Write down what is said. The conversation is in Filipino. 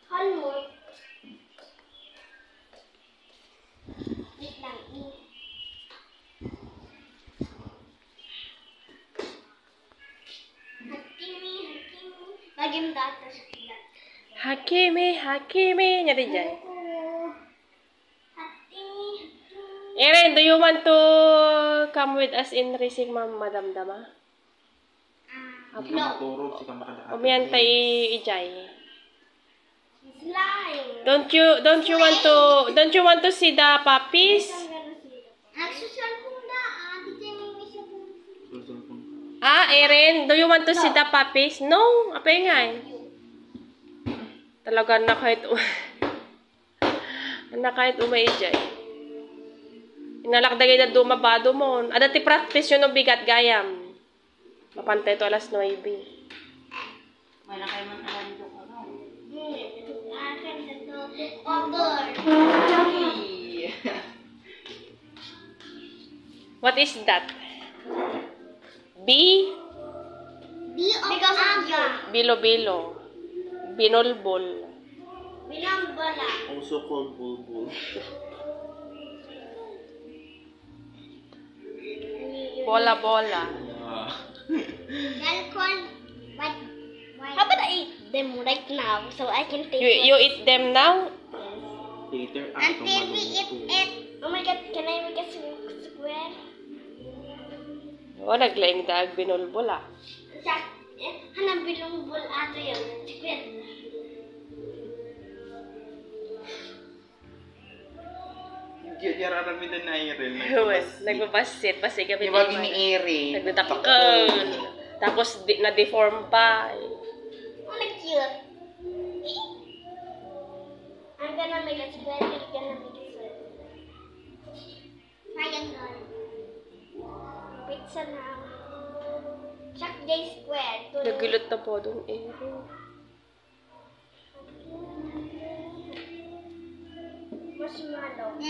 Almost. Wait lang. Lagim data sa kilat. Hakimi. Nyari dyan. Eren, do you want to come with us in racing, Madam Dama? No. Umiyanta ijay. Slime. Don't you want to see the puppies? Eren, do you want to see the puppies? No, apa ingay? Talaga na kahit umaijay. Inalakdagay na dumabado mo. Ada ti practice yun ng bigat gayam. Mapantay to alas 9. Wala kayo man alam doon ano. What is that? B? Because of Bilo. Binolbol. Binambala. Also called bulbul. Bola. How about I eat them right now so I can take You eat them now? Later, Until we eat it. Oh my god, can I make a square? O, naglaing daag binolbol ah. Hanang bilumbol ato yun. Square. Yararamidan na Irel. Nagbabasit. Basi gabi Iwag ni Eri. Nagdatapakan. Tapos na-deform pa. Oh, cute. I'm gonna make a square. You're gonna make a square. Triangle. Pizza now. Chuck J square. Nagilot na po doon eh. Marshmallow.